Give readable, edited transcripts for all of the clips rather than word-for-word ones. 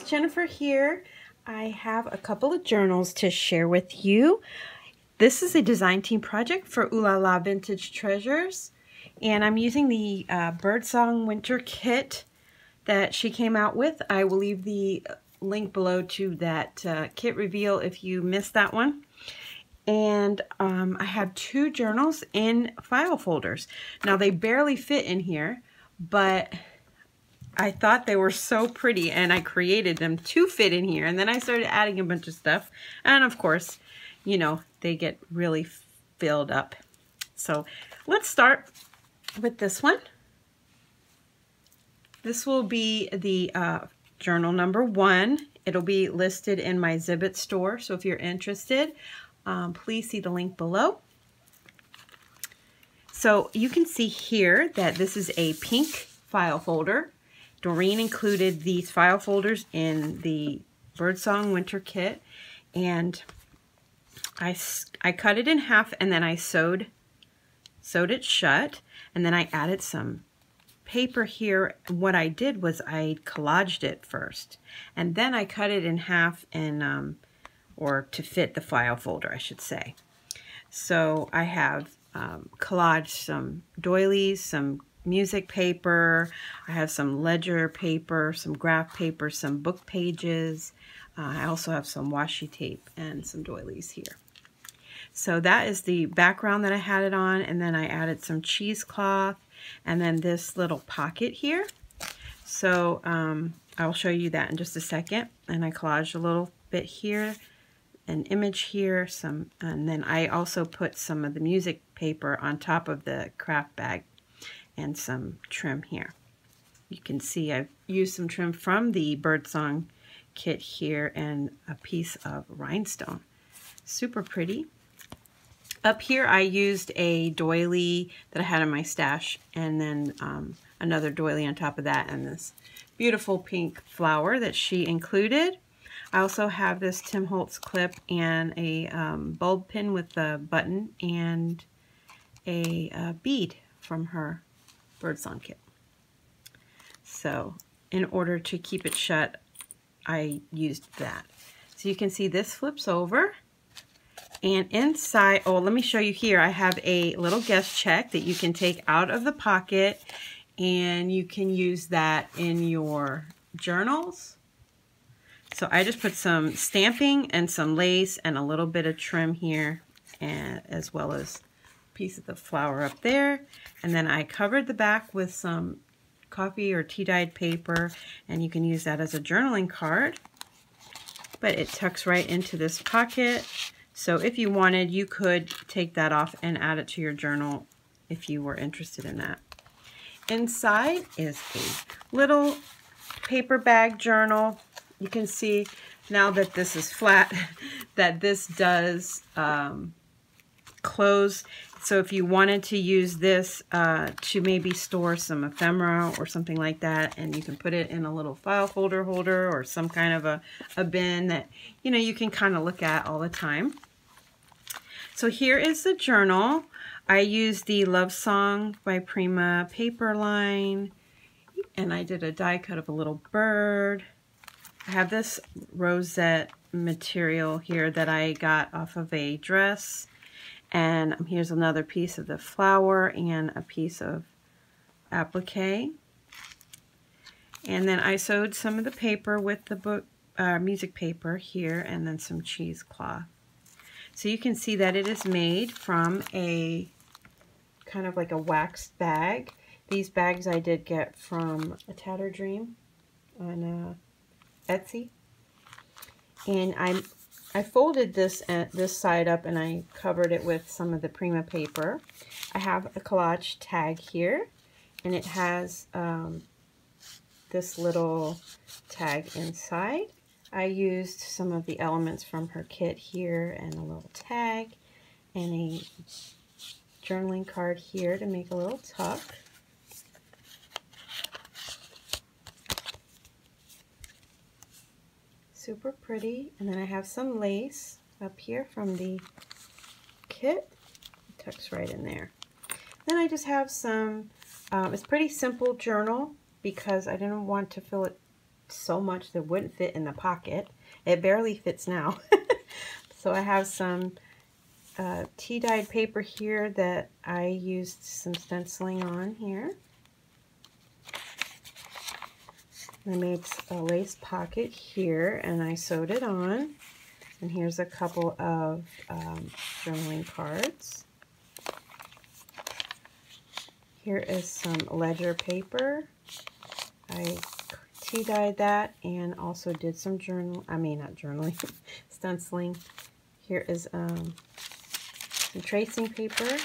Jenifer here. I have a couple of journals to share with you. This is a design team project for OohLaLa Vintage Treasures, and I'm using the Birdsong Winter Kit that she came out with. I will leave the link below to that kit reveal if you missed that one. And I have two journals in file folders. Now they barely fit in here, but I thought they were so pretty and I created them to fit in here, and then I started adding a bunch of stuff, and of course, you know, they get really filled up. So let's start with this one. This will be the journal number 1. It'll be listed in my Zibbit store, so if you're interested, please see the link below. So you can see here that this is a pink file folder. Doreen included these file folders in the Birdsong Winter Kit, and I cut it in half and then I sewed it shut, and then I added some paper here. What I did was I collaged it first, and then I cut it in half and or to fit the file folder, I should say. So I have collaged some doilies, some music paper, I have some ledger paper, some graph paper, some book pages. I also have some washi tape and some doilies here. So that is the background that I had it on, and then I added some cheesecloth and then this little pocket here. So I'll show you that in just a second. And I collaged a little bit here, an image here, and then I also put some of the music paper on top of the craft bag and some trim here. You can see I've used some trim from the Birdsong kit here and a piece of rhinestone. Super pretty. Up here I used a doily that I had in my stash, and then another doily on top of that, and this beautiful pink flower that she included. I also have this Tim Holtz clip and a bulb pin with a button and a bead from her Birdsong kit. So in order to keep it shut, I used that. So you can see this flips over, and inside, oh, let me show you here, I have a little guest check that you can take out of the pocket, and you can use that in your journals. So I just put some stamping and some lace and a little bit of trim here, and as well as piece of the flower up there, and then I covered the back with some coffee or tea dyed paper, and you can use that as a journaling card, but it tucks right into this pocket. So if you wanted, you could take that off and add it to your journal if you were interested in that. Inside is a little paper bag journal. You can see now that this is flat that this does close. So if you wanted to use this to maybe store some ephemera or something like that, and you can put it in a little file folder holder or some kind of a bin that, you know, you can kind of look at all the time. So here is the journal. I used the Love Song by Prima paper line, and I did a die cut of a little bird. I have this rosette material here that I got off of a dress. And here's another piece of the flower and a piece of applique. And then I sewed some of the paper with the book music paper here, and then some cheesecloth. So you can see that it is made from a kind of like a waxed bag. These bags I did get from a Tatter Dream on Etsy. And I folded this side up and I covered it with some of the Prima paper. I have a collage tag here, and it has this little tag inside. I used some of the elements from her kit here and a little tag and a journaling card here to make a little tuck. Super pretty. And then I have some lace up here from the kit. It tucks right in there. Then I just have some, it's pretty simple journal because I didn't want to fill it so much that wouldn't fit in the pocket. It barely fits now. So I have some tea-dyed paper here that I used some stenciling on here. I made a lace pocket here and I sewed it on. And here's a couple of journaling cards. Here is some ledger paper. I tea-dyed that and also did some stenciling. Here is some tracing paper.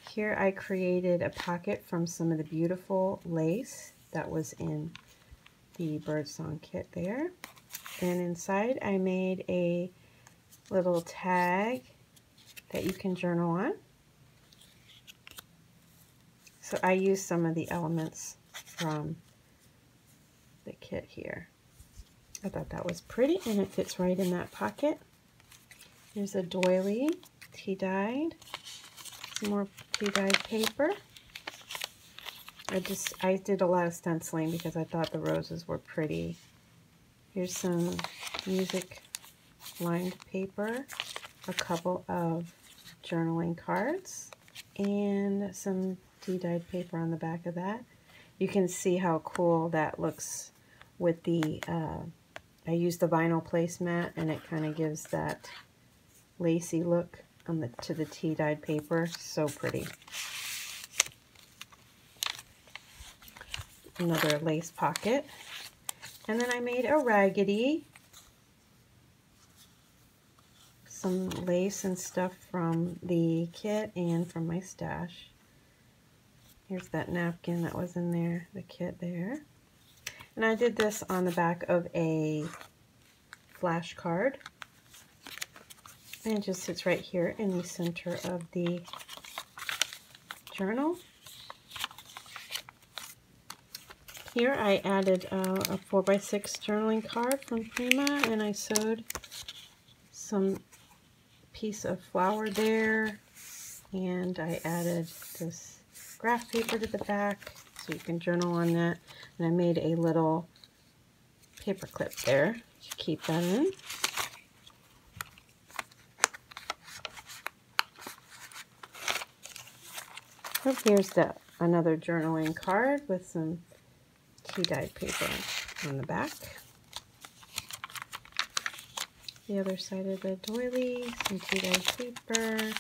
Here I created a pocket from some of the beautiful lace that was in the Birdsong kit there. And inside I made a little tag that you can journal on. So I used some of the elements from the kit here. I thought that was pretty and it fits right in that pocket. Here's a doily, tea-dyed, some more tea-dyed paper. I did a lot of stenciling because I thought the roses were pretty. Here's some music lined paper, a couple of journaling cards, and some tea-dyed paper on the back of that. You can see how cool that looks with the, I used the vinyl placemat and it kind of gives that lacy look on to the tea-dyed paper. So pretty. Another lace pocket. And then I made a raggedy. Some lace and stuff from the kit and from my stash. Here's that napkin that was in there, the kit there. And I did this on the back of a flash card. And it just sits right here in the center of the journal. Here I added a 4x6 journaling card from Prima, and I sewed some piece of flower there, and I added this graph paper to the back so you can journal on that, and I made a little paper clip there to keep that in. So here's another journaling card with some tea-dyed paper on the back. The other side of the doily, some tea-dyed paper,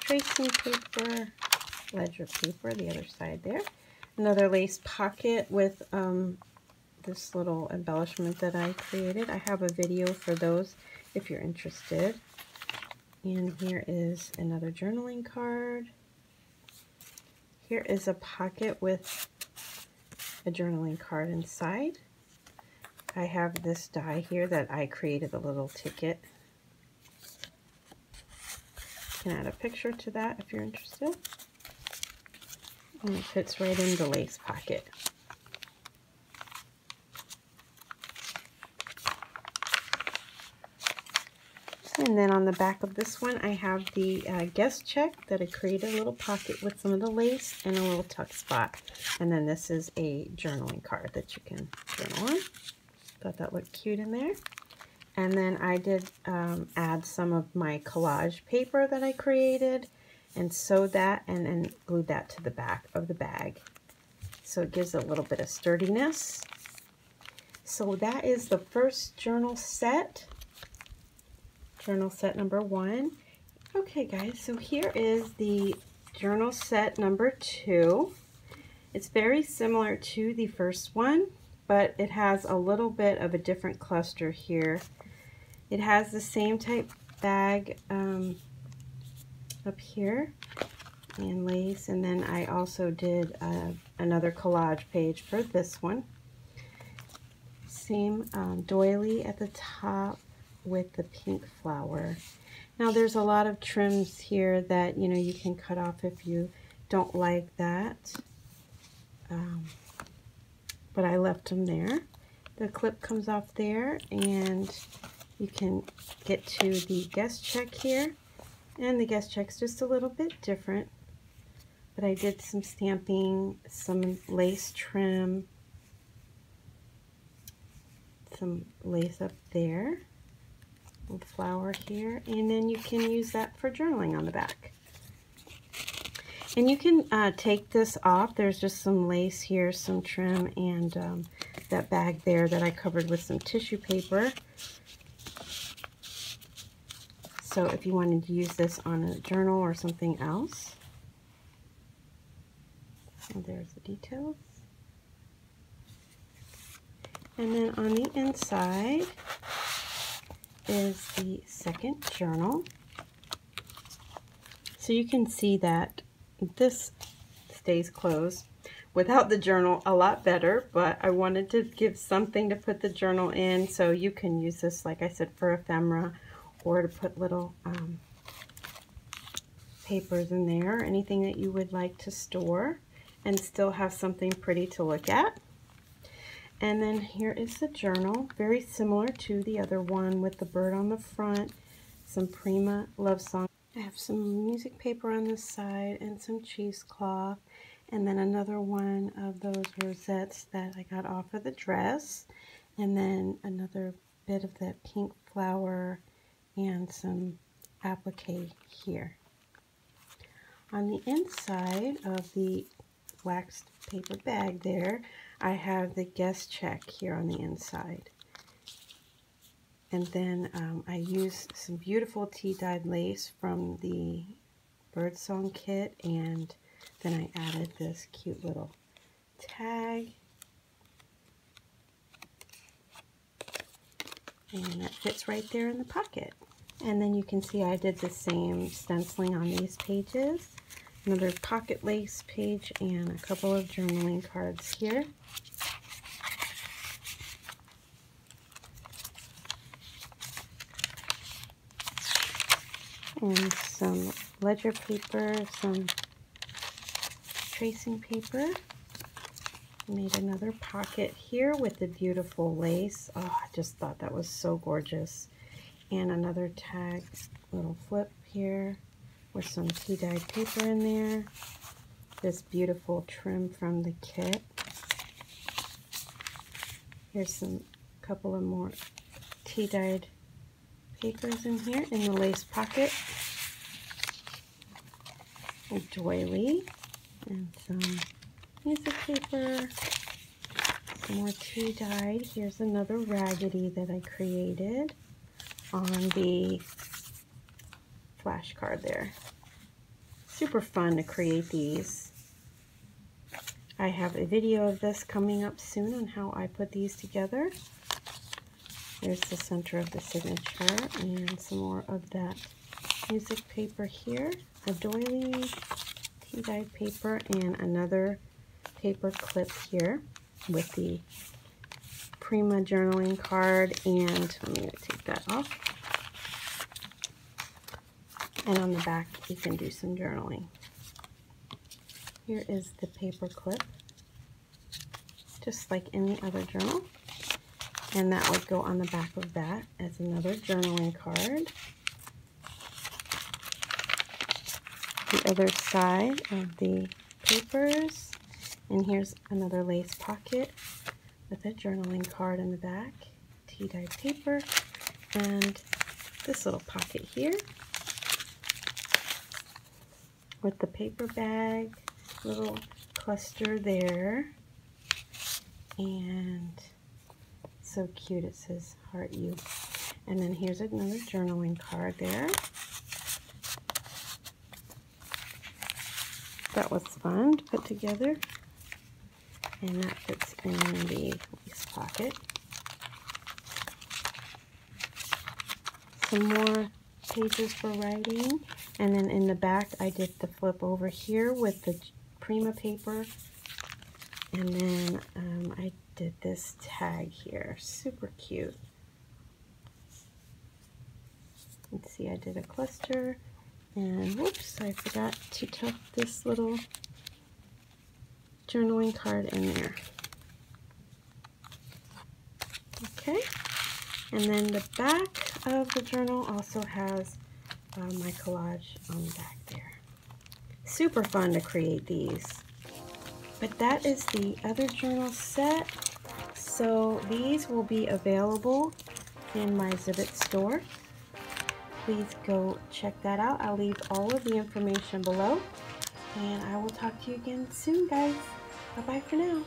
tracing paper, ledger paper, the other side there. Another lace pocket with this little embellishment that I created. I have a video for those if you're interested. And here is another journaling card. Here is a pocket with a journaling card inside. I have this die here that I created a little ticket. You can add a picture to that if you're interested. And it fits right in the lace pocket. And then on the back of this one, I have the guest check that I created a little pocket with some of the lace and a little tuck spot. And then this is a journaling card that you can journal on. Thought that looked cute in there. And then I did add some of my collage paper that I created and sewed that and then glued that to the back of the bag. So it gives it a little bit of sturdiness. So that is the first journal set. Journal set number 1. Okay guys, so here is the journal set number 2. It's very similar to the first one, but it has a little bit of a different cluster here. It has the same type bag up here and lace, and then I also did another collage page for this one. Same doily at the top with the pink flower. Now there's a lot of trims here that you can cut off if you don't like that, but I left them there. The clip comes off there and you can get to the guest check here, and the guest check's just a little bit different but I did some stamping, some lace trim, some lace up there, a flower here, and then you can use that for journaling on the back. And you can take this off. There's just some lace here, some trim, and that bag there that I covered with some tissue paper. So if you wanted to use this on a journal or something else. And there's the details. And then on the inside is the second journal. So you can see that this stays closed without the journal a lot better, but I wanted to give something to put the journal in, so you can use this, like I said, for ephemera or to put little papers in there, anything that you would like to store and still have something pretty to look at. And then here is the journal, very similar to the other one with the bird on the front, some Prima love song. I have some music paper on this side and some cheesecloth, and then another one of those rosettes that I got off of the dress, and then another bit of that pink flower and some applique here. On the inside of the waxed paper bag there, I have the guest check here on the inside. And then I used some beautiful tea-dyed lace from the Birdsong kit, and then I added this cute little tag. And that fits right there in the pocket. And then you can see I did the same stenciling on these pages. Another pocket lace page and a couple of journaling cards here. And some ledger paper, some tracing paper. Made another pocket here with the beautiful lace. Oh, I just thought that was so gorgeous. And another tag, little flip here with some tea-dyed paper in there. This beautiful trim from the kit. Here's some couple of more tea-dyed papers in here in the lace pocket. A doily and some music paper, some more tea-dyed. Here's another Raggedy that I created on the flashcard there. Super fun to create these. I have a video of this coming up soon on how I put these together. There's the center of the signature and some more of that music paper here, a doily, tea-dyed paper, and another paper clip here with the Prima journaling card, and I'm going to take that off. And on the back you can do some journaling. Here is the paper clip, just like any other journal. And that would go on the back of that as another journaling card. The other side of the papers. And here's another lace pocket with a journaling card in the back. Tea-dyed paper. And this little pocket here with the paper bag. Little cluster there. And so cute, it says heart you. And then here's another journaling card there. That was fun to put together. And that fits in the lace pocket. Some more pages for writing. And then in the back I did the flip over here with the Prima paper. And then I did this tag here. Super cute. Let's see, I did a cluster. And whoops, I forgot to tuck this little journaling card in there. Okay. And then the back of the journal also has my collage on the back there. Super fun to create these. But that is the other journal set. So these will be available in my Zibbit store. Please go check that out. I'll leave all of the information below. And I will talk to you again soon, guys. Bye-bye for now.